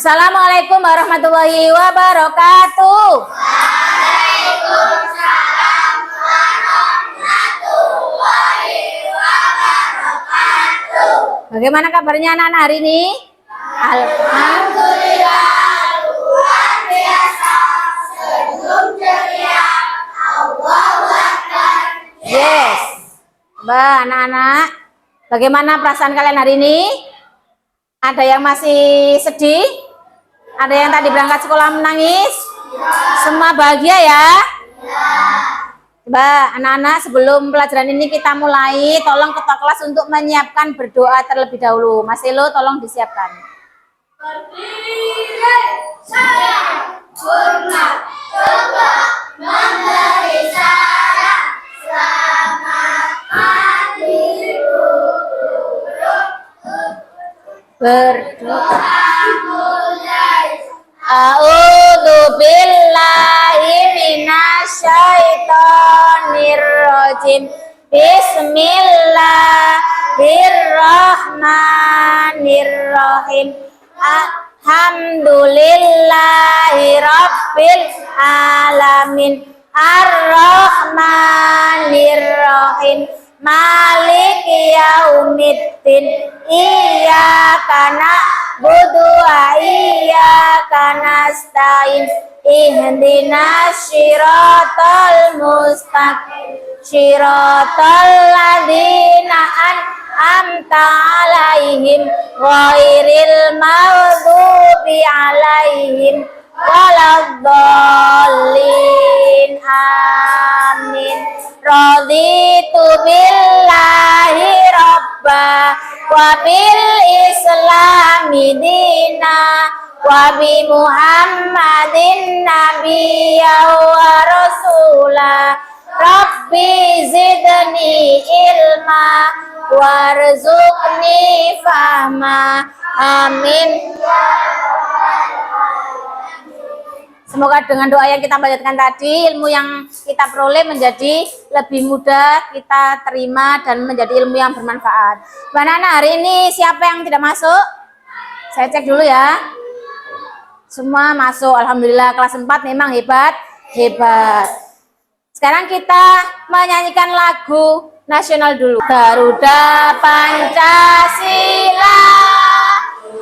Assalamualaikum warahmatullahi wabarakatuh. Waalaikumsalam warahmatullahi wabarakatuh. Bagaimana kabarnya anak-anak hari ini? Alhamdulillah luar biasa, senyum ceria, Allahu Akbar. Yes. Mbak, anak-anak, bagaimana perasaan kalian hari ini? Ada yang masih sedih? Ada yang tadi berangkat sekolah menangis? Semua bahagia ya? Mbak, anak-anak, sebelum pelajaran ini kita mulai, tolong ketua kelas untuk menyiapkan berdoa terlebih dahulu. Mas Elo, tolong disiapkan. Berdiri, saya hormat, tegak, memberi syarat, selamat pagi guru. Berdoa. Mulai. A'udzu billahi minasyaitonir rajim. Bismillahirrahmanirrahim. Alhamdulillahi rabbil alamin. Ar-Rahmanir-Rahim. Maliki yaumiddin. Iyyaka na'budu wa iyyaka nasta'in. Ihdinas siratal mustaqim. Siratal ladzina an'amta 'alaihim ghairil maghdubi 'alaihim waladdallin. Amin. Raditu billahi rabba wa bil islami dina wa bi muhammadin nabiyya wa rasula. Rabbi zidni ilma warzuqni fahma. Amin. Semoga dengan doa yang kita panjatkan tadi, ilmu yang kita peroleh menjadi lebih mudah kita terima dan menjadi ilmu yang bermanfaat. Mbak Nana, hari ini siapa yang tidak masuk? Saya cek dulu ya. Semua masuk, alhamdulillah. Kelas 4 memang hebat. Sekarang kita menyanyikan lagu nasional dulu. Garuda Pancasila,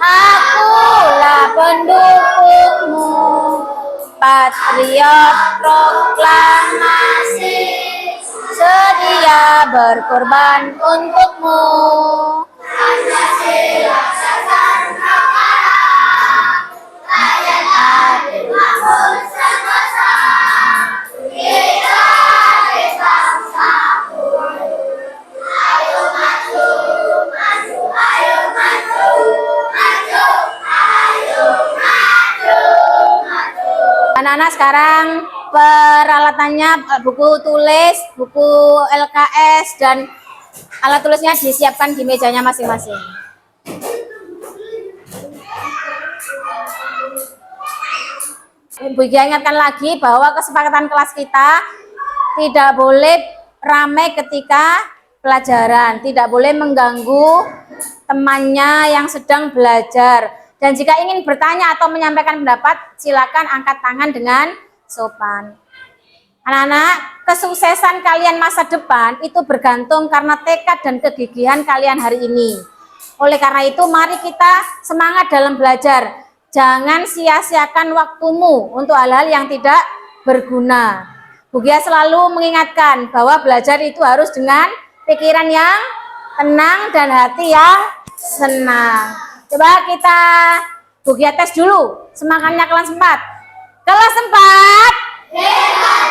akulah pendukungmu. Patriot proklamasi, sedia berkorban untukmu. Pancasila sasar makara, rakyat adil makmur sama-sama. Kita bersama-sama. Ayo maju, maju, ayo maju, maju, ayo maju, maju. Anak-anak, sekarang peralatannya buku tulis, buku LKS, dan alat tulisnya disiapkan di mejanya masing-masing. Ibu ingatkan lagi bahwa kesepakatan kelas kita tidak boleh ramai ketika pelajaran, tidak boleh mengganggu temannya yang sedang belajar. Dan jika ingin bertanya atau menyampaikan pendapat, silakan angkat tangan dengan sopan. Anak-anak, kesuksesan kalian masa depan itu bergantung karena tekad dan kegigihan kalian hari ini. Oleh karena itu, mari kita semangat dalam belajar. Jangan sia-siakan waktumu untuk hal-hal yang tidak berguna. Bu Gia selalu mengingatkan bahwa belajar itu harus dengan pikiran yang tenang dan hati yang senang. Coba kita Bu Gia tes dulu semangatnya kelas 4. Kelas 4. Hebat.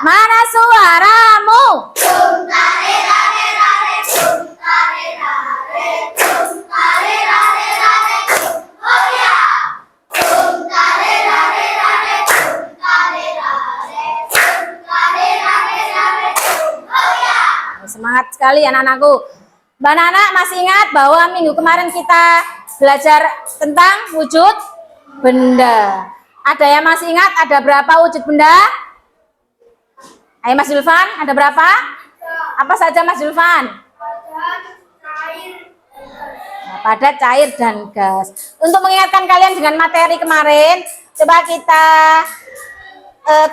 Mana suaramu? Bum tare rare rare, bum tare rare, bum tare rare rare, oh ya. Bum tare rare rare, bum tare rare, bum tare rare rare, oh ya. Semangat sekali anak-anakku. Mbak Nana masih ingat bahwa minggu kemarin kita belajar tentang wujud benda. Ada yang masih ingat ada berapa wujud benda? Ayo Mas Zulfan, ada berapa? Apa saja Mas Zulfan? padat, cair, dan gas. Untuk mengingatkan kalian dengan materi kemarin, coba kita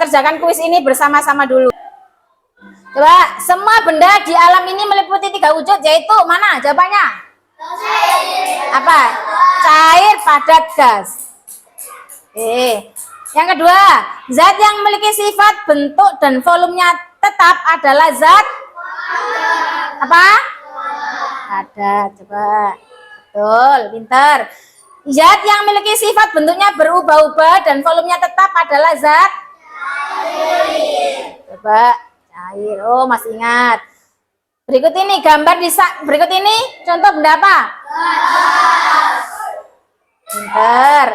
kerjakan kuis ini bersama-sama dulu. Coba, semua benda di alam ini meliputi 3 wujud, yaitu mana jawabannya? Apa? Cair, padat, gas. Yang kedua, zat yang memiliki sifat, bentuk, dan volumenya tetap adalah zat apa? Padat. Coba. Betul, pintar. Zat yang memiliki sifat, bentuknya berubah-ubah, dan volumenya tetap adalah zat cair. Coba, cair. Oh, masih ingat. Berikut ini gambar berikut ini contoh benda apa? Pintar.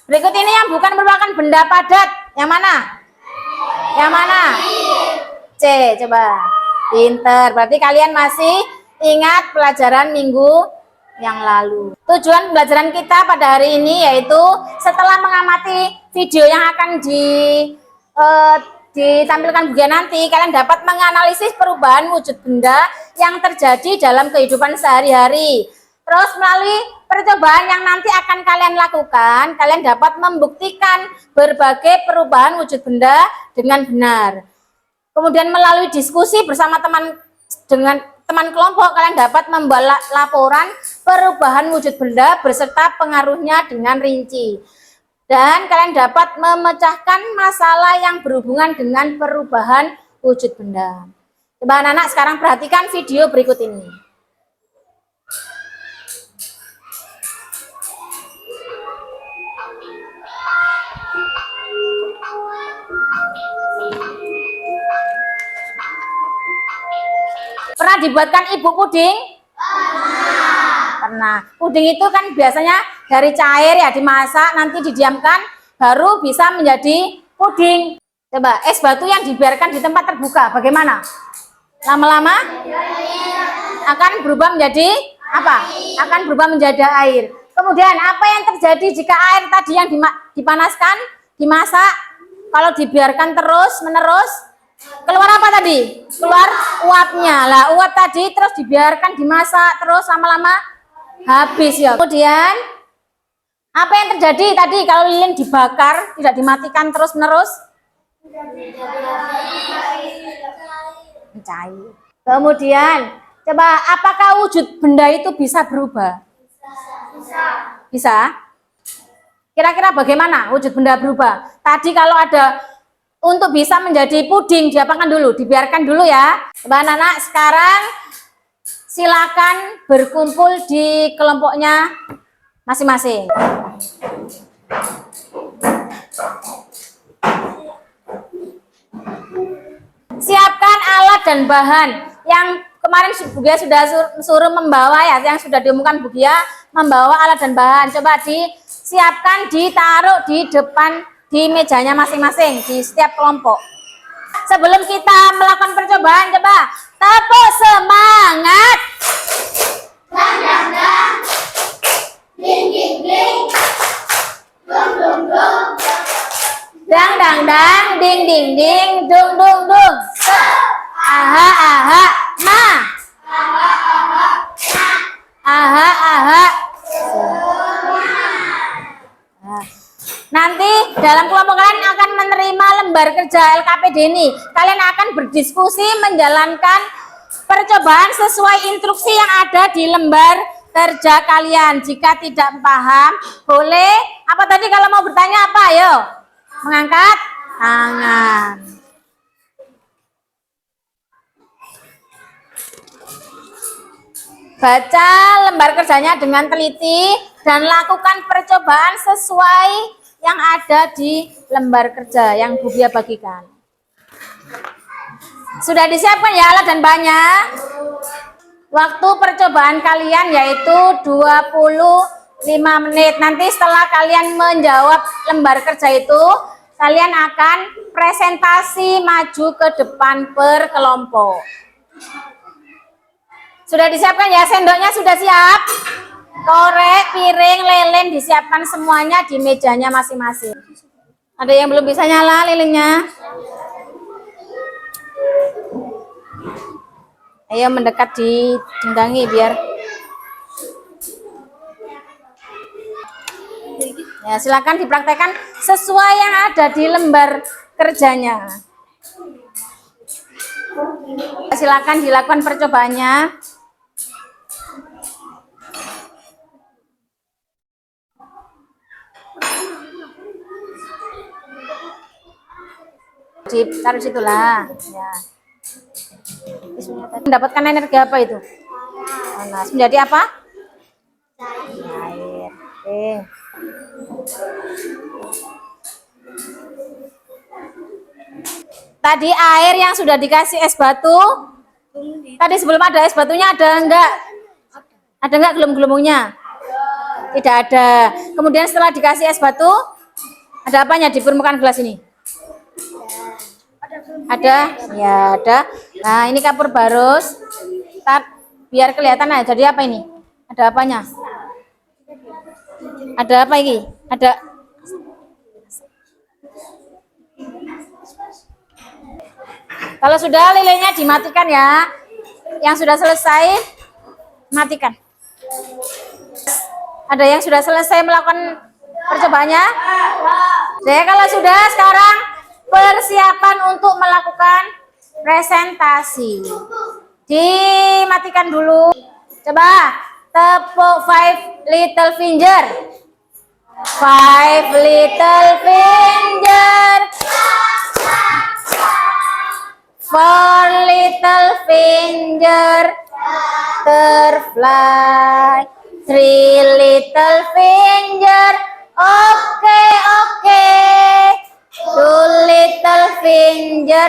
Berikut ini yang bukan merupakan benda padat. Yang mana? Yang mana? C. Coba. Pintar. Berarti kalian masih ingat pelajaran minggu yang lalu. Tujuan pembelajaran kita pada hari ini yaitu setelah mengamati video yang akan ditampilkan juga nanti, kalian dapat menganalisis perubahan wujud benda yang terjadi dalam kehidupan sehari-hari. Terus melalui percobaan yang nanti akan kalian lakukan, kalian dapat membuktikan berbagai perubahan wujud benda dengan benar. Kemudian melalui diskusi bersama teman kelompok, kalian dapat membuat laporan perubahan wujud benda beserta pengaruhnya dengan rinci. Dan kalian dapat memecahkan masalah yang berhubungan dengan perubahan wujud benda. Coba anak-anak sekarang perhatikan video berikut ini. Pernah dibuatkan ibu puding? Pernah. Puding itu kan biasanya dari cair ya, dimasak, nanti didiamkan, baru bisa menjadi puding. Coba, es batu yang dibiarkan di tempat terbuka, bagaimana? Lama-lama akan berubah menjadi apa? Akan berubah menjadi air. Kemudian apa yang terjadi jika air tadi yang dipanaskan, dimasak, kalau dibiarkan terus-menerus, keluar apa tadi? Keluar uapnya. Lah, uap tadi terus dibiarkan dimasak, terus lama-lama habis ya. Kemudian apa yang terjadi tadi kalau lilin dibakar, tidak dimatikan terus-menerus? Cair. Kemudian coba, apakah wujud benda itu bisa berubah? Bisa. Kira-kira bagaimana wujud benda berubah? Tadi kalau ada untuk bisa menjadi puding, diapakan dulu? Dibiarkan dulu ya. Coba anak-anak sekarang silakan berkumpul di kelompoknya masing-masing. Siapkan alat dan bahan yang kemarin Bugia sudah suruh membawa ya, yang sudah diumumkan Bugia membawa alat dan bahan. Coba disiapkan, ditaruh di depan di mejanya masing-masing di setiap kelompok. Sebelum kita melakukan percobaan, coba tepuk semangat. Dang dang dang, ding ding ding, dung dung dung, Dang dang dang, ding ding ding, dung dung dung. Aha aha, ma. Aha aha. Nanti dalam kelompok kalian akan menerima lembar kerja LKPD ini. Kalian akan berdiskusi menjalankan percobaan sesuai instruksi yang ada di lembar kerja kalian. Jika tidak paham, boleh apa tadi kalau mau bertanya apa? Ayo, mengangkat tangan. Baca lembar kerjanya dengan teliti dan lakukan percobaan sesuai yang ada di lembar kerja yang Bugia bagikan. Sudah disiapkan ya alat dan bahannya? Waktu percobaan kalian yaitu 25 menit. Nanti setelah kalian menjawab lembar kerja itu, kalian akan presentasi maju ke depan per kelompok. Sudah disiapkan ya, sendoknya sudah siap? Korek, piring, lilin disiapkan semuanya di mejanya masing-masing. Ada yang belum bisa nyala lilinnya? Ayo mendekat, dijenggangi biar Ya, silakan dipraktekkan sesuai yang ada di lembar kerjanya. Silakan dilakukan percobaannya. Taruh situlah. Ya. Mendapatkan energi apa itu? Panas. Menjadi apa? Air. Oke. Tadi air yang sudah dikasih es batu. Tadi sebelum ada es batunya ada enggak? Ada enggak gelembung-gelembungnya? Tidak ada. Kemudian setelah dikasih es batu, ada apanya di permukaan gelas ini? Ada? Ya ada. Nah ini kapur barus. Biar kelihatan aja. Jadi apa ini? Ada apanya? Ada apa ini? Ada. Kalau sudah lilinnya dimatikan ya. Yang sudah selesai, matikan. Ada yang sudah selesai melakukan percobaannya? Jadi kalau sudah, sekarang persiapan untuk melakukan presentasi. Dimatikan dulu. Coba tepuk 5 little finger. 5 little finger. 4 little finger. Butterfly. 3 little finger. Oke, oke. 2 little finger.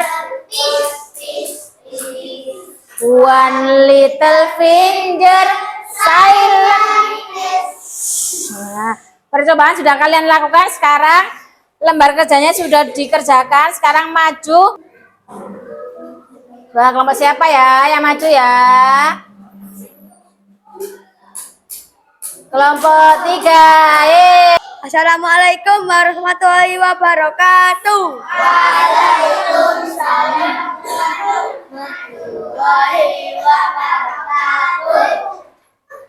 1 little finger. Silent. Nah, percobaan sudah kalian lakukan. Sekarang lembar kerjanya sudah dikerjakan. Sekarang maju. Wah, kelompok siapa ya yang maju ya? Kelompok 3. Assalamualaikum warahmatullahi wabarakatuh. Waalaikumsalam warahmatullahi wabarakatuh.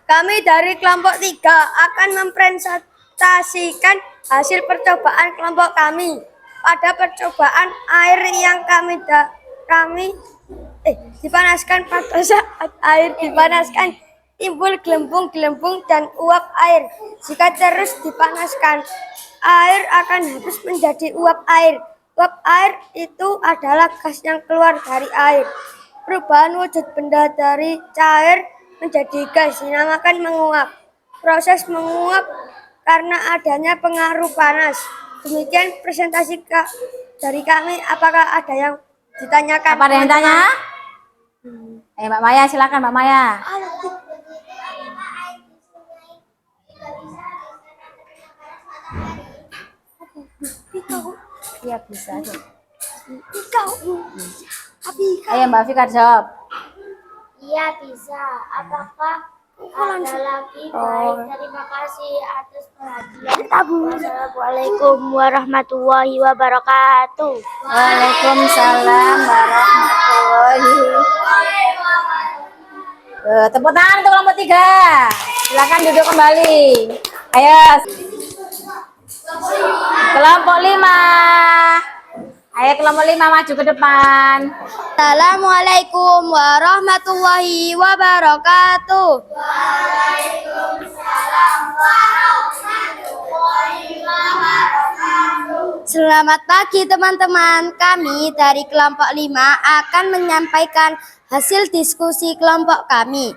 Kami dari kelompok 3 akan mempresentasikan hasil percobaan kelompok kami. Pada percobaan air yang kami dipanaskan, pada saat air dipanaskan timbul gelembung-gelembung dan uap air. Jika terus dipanaskan, air akan habis menjadi uap air. Uap air itu adalah gas yang keluar dari air. Perubahan wujud benda dari cair menjadi gas dinamakan menguap. Proses menguap karena adanya pengaruh panas. Demikian presentasi dari kami. Apakah ada yang ditanyakan? Apa ada yang tanya? Mbak Maya, silakan Mbak Maya. Iya bisa. Ayo Mbak Fikar jawab. Iya bisa. Apakah ada lagi? Baik, terima kasih atas perhatian. Wassalamualaikum warahmatullahi wabarakatuh. Waalaikumsalam warahmatullahi. Tepuk tangan untuk kelompok 3. Silakan duduk kembali. Ayo. Kelompok 5. Ayo kelompok 5 maju ke depan. Assalamualaikum warahmatullahi wabarakatuh. Waalaikumsalam warahmatullahi wabarakatuh. Selamat pagi teman-teman. Kami dari kelompok 5 akan menyampaikan hasil diskusi kelompok kami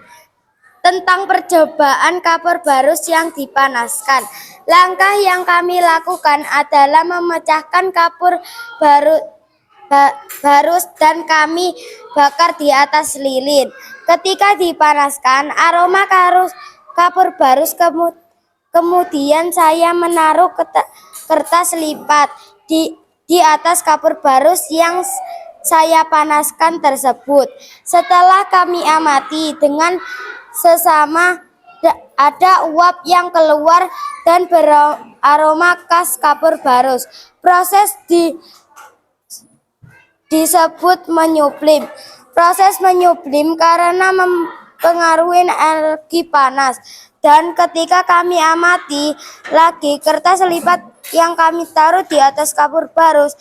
tentang percobaan kapur barus yang dipanaskan. Langkah yang kami lakukan adalah memecahkan kapur barus dan kami bakar di atas lilin. Ketika dipanaskan, aroma kapur barus kemudian saya menaruh kertas lipat di atas kapur barus yang saya panaskan tersebut. Setelah kami amati dengan sesama, ada uap yang keluar dan beraroma khas kapur barus. Proses disebut menyublim. Proses menyublim karena mempengaruhi energi panas. Dan ketika kami amati lagi kertas lipat yang kami taruh di atas kapur barus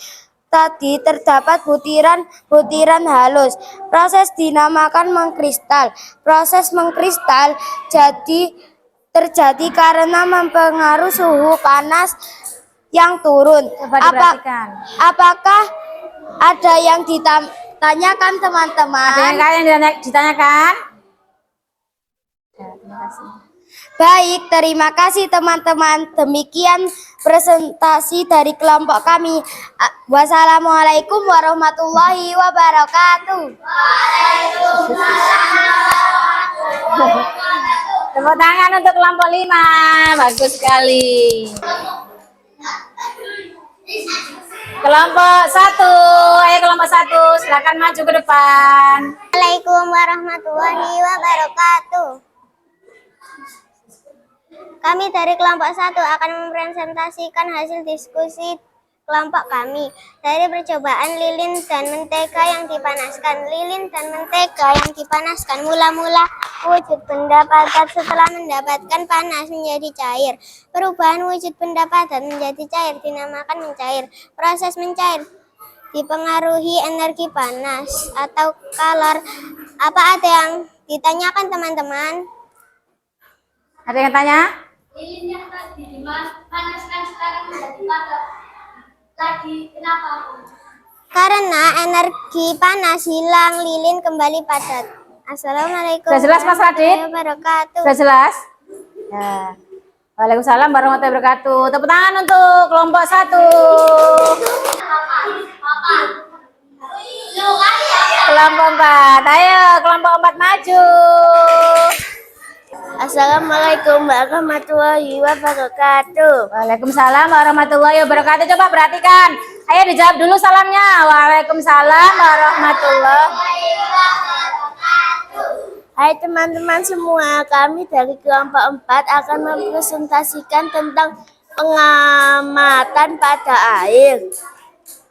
tadi terdapat butiran-butiran halus. Proses dinamakan mengkristal. Proses mengkristal terjadi karena mempengaruhi suhu panas yang turun. Coba diperhatikan. Apakah ada yang ditanyakan teman-teman? Ada yang ditanyakan? Ya, terima kasih. Baik, terima kasih teman-teman. Demikian presentasi dari kelompok kami. Wassalamualaikum warahmatullahi wabarakatuh. Tepuk tangan untuk kelompok 5. Bagus sekali. Kelompok 1. Ayo kelompok 1, silakan maju ke depan. Assalamualaikum warahmatullahi wabarakatuh. Kami dari kelompok 1 akan mempresentasikan hasil diskusi kelompok kami. Dari percobaan lilin dan mentega yang dipanaskan. Lilin dan mentega yang dipanaskan mula-mula wujud benda padat, setelah mendapatkan panas menjadi cair. Perubahan wujud benda padat menjadi cair dinamakan mencair. Proses mencair dipengaruhi energi panas atau kalor. Apa ada yang ditanyakan teman-teman? Ada yang tanya? Lilin yang tadi dipanaskan sekarang menjadi padat. Tadi kenapa? Karena energi panas hilang, lilin kembali padat. Assalamualaikum Sudah jelas, Mas Radit? warahmatullahi wabarakatuh. Sudah jelas? Ya. Waalaikumsalam warahmatullahi wabarakatuh. Tepuk tangan untuk kelompok 1. Kelompok 4. Ayo kelompok 4 maju. Assalamualaikum warahmatullahi wabarakatuh. Waalaikumsalam warahmatullahi wabarakatuh. Coba perhatikan. Ayo dijawab dulu salamnya. Waalaikumsalam warahmatullahi. Hai teman-teman semua, kami dari kelompok 4 akan mempresentasikan tentang pengamatan pada air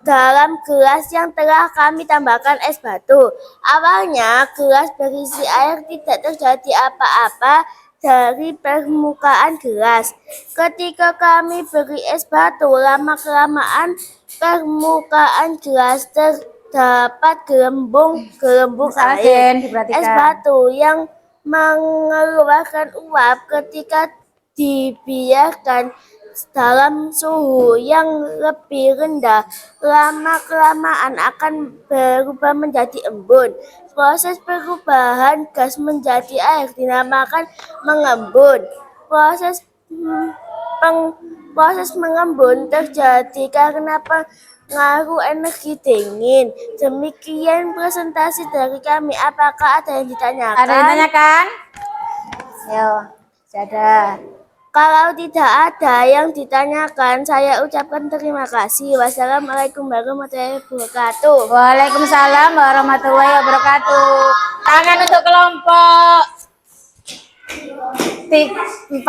dalam gelas yang telah kami tambahkan es batu. Awalnya gelas berisi air, tidak terjadi apa-apa dari permukaan gelas. Ketika kami beri es batu, lama-kelamaan permukaan gelas terdapat gelembung air. Es batu yang mengeluarkan uap ketika dibiarkan dalam suhu yang lebih rendah, lama-kelamaan akan berubah menjadi embun. Proses perubahan gas menjadi air dinamakan mengembun. Proses mengembun terjadi karena pengaruh energi dingin. Demikian presentasi dari kami. Apakah ada yang ditanyakan? Ada yang ditanyakan? Ayo, ada. Kalau tidak ada yang ditanyakan, saya ucapkan terima kasih. Wassalamualaikum warahmatullahi wabarakatuh. Waalaikumsalam warahmatullahi wabarakatuh. Tangan untuk kelompok 4.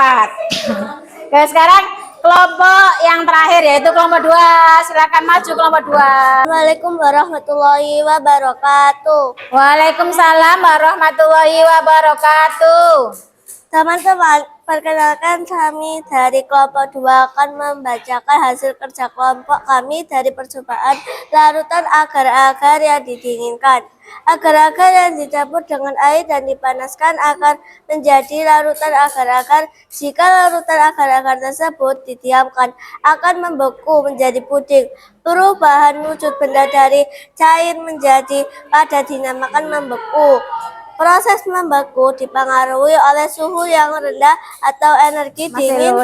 Oke, sekarang kelompok yang terakhir yaitu kelompok 2. Silakan maju kelompok 2. Assalamualaikum warahmatullahi wabarakatuh. Waalaikumsalam warahmatullahi wabarakatuh. Teman-teman, perkenalkan kami dari kelompok 2 akan membacakan hasil kerja kelompok kami dari percobaan larutan agar-agar yang didinginkan. Agar-agar yang dicampur dengan air dan dipanaskan akan menjadi larutan agar-agar. Jika larutan agar-agar tersebut didiamkan, akan membeku menjadi puding. Perubahan wujud benda dari cair menjadi padat dinamakan membeku. Proses membeku dipengaruhi oleh suhu yang rendah atau energi dingin.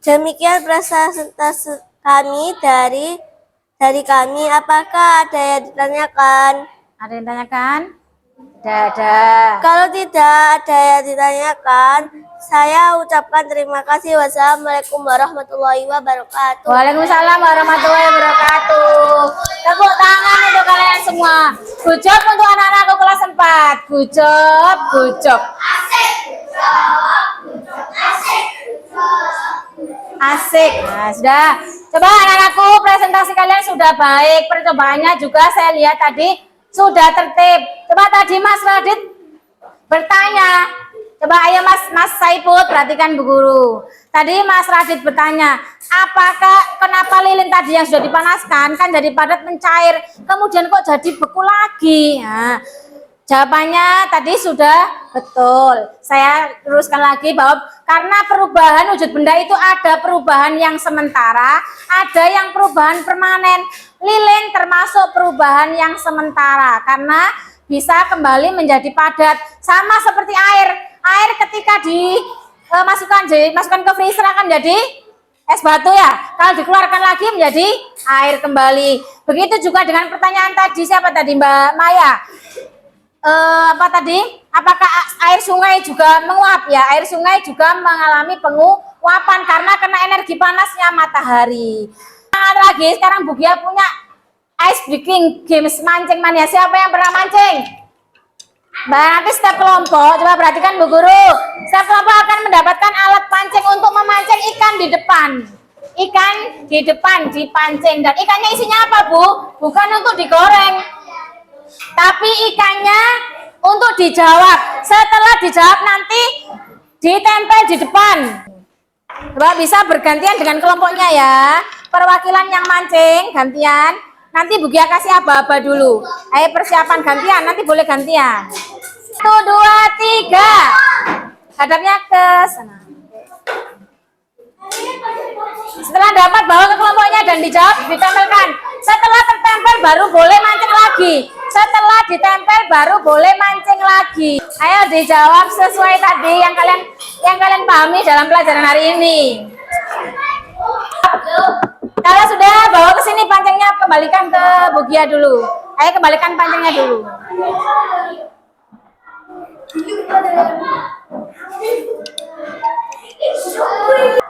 Demikian presentasi kami dari kami. Apakah ada yang ditanyakan? Ada yang ditanyakan? Tidak ada. Kalau tidak ada yang ditanyakan, saya ucapkan terima kasih. Wassalamualaikum warahmatullahi wabarakatuh. Waalaikumsalam warahmatullahi wabarakatuh. Tepuk tangan untuk kalian semua. Good job untuk anak-anakku kelas 4. Good job, good job. Asik. Nah, sudah. Coba anak-anakku, presentasi kalian sudah baik. Percobaannya juga saya lihat tadi sudah tertib. Coba tadi Mas Radit bertanya. Coba ayo Mas Saiput, perhatikan Bu Guru. Tadi Mas Radit bertanya, kenapa lilin tadi yang sudah dipanaskan kan jadi padat mencair, kemudian kok jadi beku lagi? Nah, jawabannya tadi sudah betul. Saya teruskan lagi bahwa karena perubahan wujud benda itu ada perubahan yang sementara, ada yang perubahan permanen. Lilin termasuk perubahan yang sementara karena bisa kembali menjadi padat, sama seperti air. Air ketika dimasukkan ke freezer akan jadi es batu ya. Kalau dikeluarkan lagi menjadi air kembali. Begitu juga dengan pertanyaan tadi, siapa tadi Mbak Maya? Apa tadi? Apakah air sungai juga menguap ya? Air sungai juga mengalami penguapan karena kena energi panasnya matahari. Lagi sekarang Bu Gia punya ice breaking games mancing mania. Siapa yang pernah mancing? Mbak, nanti setiap kelompok, coba perhatikan Bu Guru, setiap kelompok akan mendapatkan alat pancing untuk memancing ikan di depan. Ikan di depan dipancing, dan ikannya isinya apa Bu? Bukan untuk digoreng, tapi ikannya untuk dijawab. Setelah dijawab nanti ditempel di depan. Coba bisa bergantian dengan kelompoknya ya. Perwakilan yang mancing gantian. Nanti Bu Gia kasih aba-aba dulu. Ayo persiapan gantian, nanti boleh gantian. 1, 2, 3. Hadapnya ke sana. Setelah dapat bawa ke kelompoknya dan dijawab, ditempelkan. Setelah tertempel baru boleh mancing lagi. Setelah ditempel baru boleh mancing lagi. Ayo dijawab sesuai tadi yang kalian pahami dalam pelajaran hari ini. Kalau sudah bawa ke sini pancingnya, kembalikan ke Bu Gia dulu. Ayo kembalikan pancingnya dulu.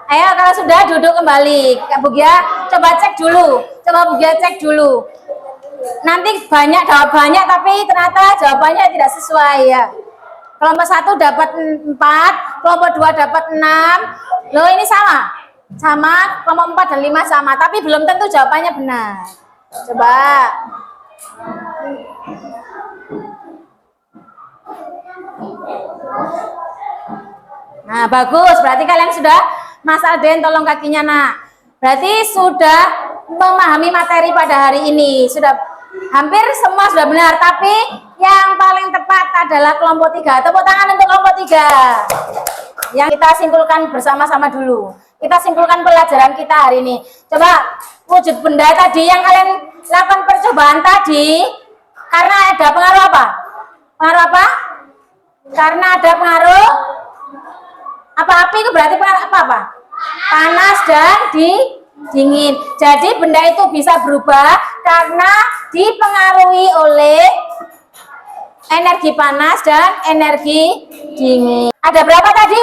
Ayo kalau sudah duduk kembali. Bu Gia coba cek dulu. Coba Bu Gia cek dulu. Nanti jawab banyak tapi ternyata jawabannya tidak sesuai ya. Kelompok 1 dapat 4, kelompok 2 dapat 6. Loh ini sama. Sama, kelompok 4 dan 5 sama, tapi belum tentu jawabannya benar. Coba. Nah, bagus. Berarti kalian sudah, Mas Alden tolong kakinya nak. Berarti sudah memahami materi pada hari ini. Sudah hampir semua sudah benar, tapi yang paling tepat adalah kelompok 3. Tepuk tangan untuk kelompok 3. Yang kita simpulkan bersama-sama dulu. Kita simpulkan pelajaran kita hari ini. Coba wujud benda tadi yang kalian lakukan percobaan tadi, karena ada pengaruh apa? Pengaruh apa? Karena ada pengaruh apa? Api itu berarti pengaruh apa? Panas dan dingin. Jadi benda itu bisa berubah karena dipengaruhi oleh energi panas dan energi dingin. Ada berapa tadi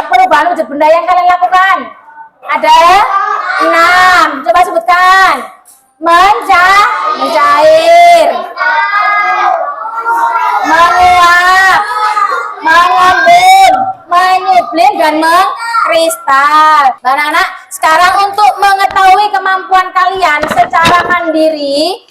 perubahan wujud benda yang kalian lakukan? Ada 6. Coba sebutkan. Mencair, menguap, mengembun, menyublim, dan mengkristal. Anak-anak, sekarang untuk mengetahui kemampuan kalian secara mandiri,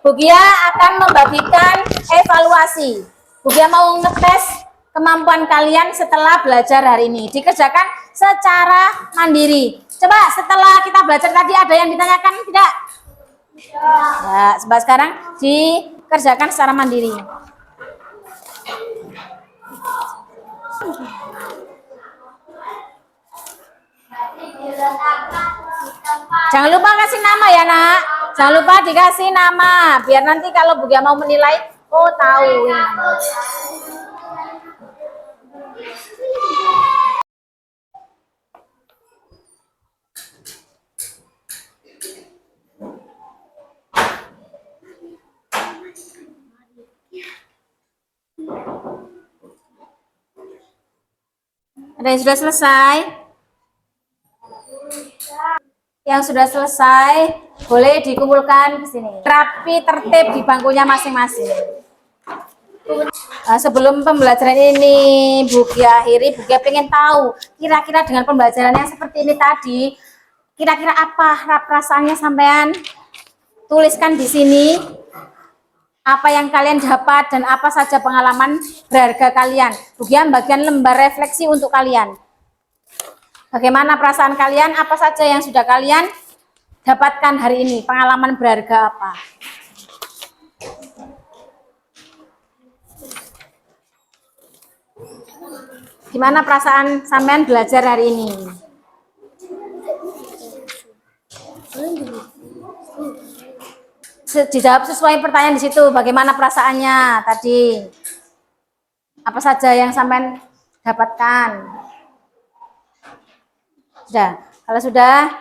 Bu Gia akan membagikan evaluasi. Bu Gia mau ngetes kemampuan kalian setelah belajar hari ini. Dikerjakan secara mandiri. Coba setelah kita belajar tadi ada yang ditanyakan tidak? Ya, sebab sekarang dikerjakan secara mandiri. Jangan lupa kasih nama ya nak. Jangan lupa dikasih nama. Biar nanti kalau Bu Gia mau menilai, oh tahu ini namanya. Ada yang sudah selesai? Yang sudah selesai boleh dikumpulkan ke sini. Rapi tertib di bangkunya masing-masing. Nah, sebelum pembelajaran ini Bu Gia akhiri, Bu Gia pengen tahu kira-kira dengan pembelajaran yang seperti ini tadi, kira-kira apa perasaannya sampean? Tuliskan di sini. apa yang kalian dapat dan apa saja pengalaman berharga kalian. Kemudian bagian lembar refleksi untuk kalian. Bagaimana perasaan kalian, apa saja yang sudah kalian dapatkan hari ini, pengalaman berharga apa. Gimana perasaan sampean belajar hari ini? Dijawab sesuai pertanyaan di situ. Bagaimana perasaannya tadi? Apa saja yang sampean dapatkan? Sudah. Kalau sudah,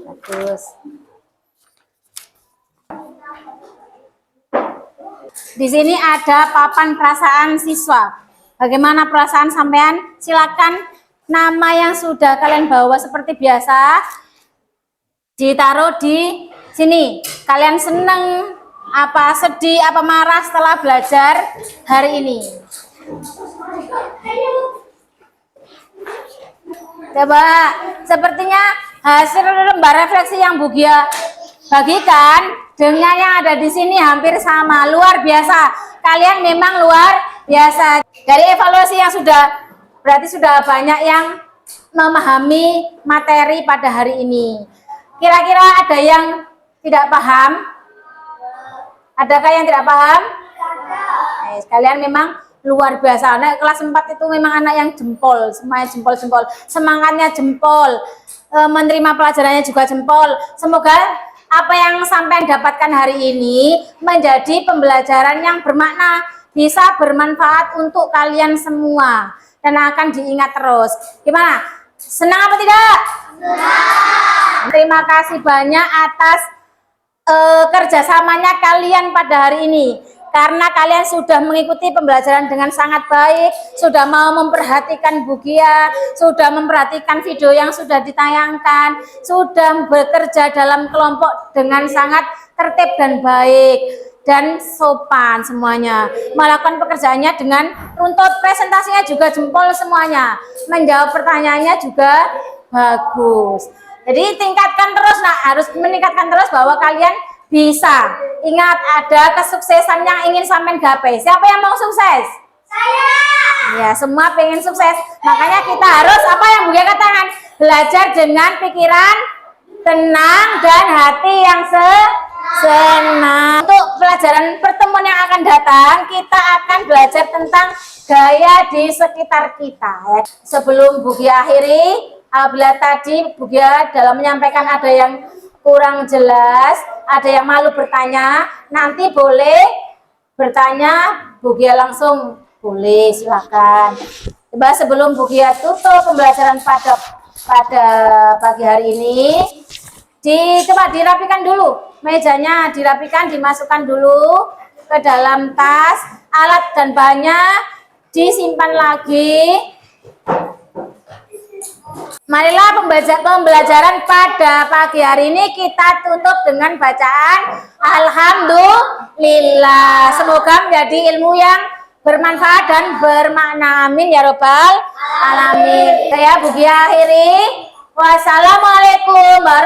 bagus. Di sini ada papan perasaan siswa. Bagaimana perasaan sampean? Silakan nama yang sudah kalian bawa seperti biasa ditaruh di sini. Kalian seneng, apa sedih, apa marah setelah belajar hari ini? Coba, sepertinya hasil lembar refleksi yang Bu Gia bagikan dengan yang ada di sini hampir sama, luar biasa. Kalian memang luar biasa. Dari evaluasi yang sudah, berarti sudah banyak yang memahami materi pada hari ini. Kira-kira ada yang tidak paham? Adakah yang tidak paham? Kalian memang luar biasa. Anak kelas 4 itu memang anak yang jempol, semuanya jempol-jempol. Semangatnya jempol, menerima pelajarannya juga jempol. Semoga apa yang sampai dapatkan hari ini menjadi pembelajaran yang bermakna, bisa bermanfaat untuk kalian semua dan akan diingat terus. Gimana? Senang apa tidak? Terima kasih banyak atas kerjasamanya kalian pada hari ini, karena kalian sudah mengikuti pembelajaran dengan sangat baik, sudah mau memperhatikan Bu Gia, sudah memperhatikan video yang sudah ditayangkan, sudah bekerja dalam kelompok dengan sangat tertib dan baik dan sopan semuanya, melakukan pekerjaannya dengan runtut, presentasinya juga jempol semuanya, menjawab pertanyaannya juga bagus. Jadi tingkatkan terus, nah harus meningkatkan terus bahwa kalian bisa. Ingat, ada kesuksesan yang ingin sampai gapai. Siapa yang mau sukses? Saya. Ya, semua pengen sukses. Makanya kita harus, apa yang Bu Gia katakan, belajar dengan pikiran tenang dan hati yang senang. Untuk pelajaran pertemuan yang akan datang, kita akan belajar tentang gaya di sekitar kita. Sebelum Bu Gia akhiri, apabila tadi Bu Gia dalam menyampaikan ada yang kurang jelas, ada yang malu bertanya, nanti boleh bertanya Bu Gia langsung, boleh, silakan. Coba sebelum Bu Gia tutup pembelajaran pada pagi hari ini, coba dirapikan dulu mejanya, dirapikan, dimasukkan dulu ke dalam tas, alat dan bahannya disimpan lagi. Marilah pembelajaran pada pagi hari ini kita tutup dengan bacaan Alhamdulillah. Semoga menjadi ilmu yang bermanfaat dan bermakna. Amin ya robbal alamin. Saya Bu Gia akhiri. Wassalamualaikum warahmatullahi wabarakatuh.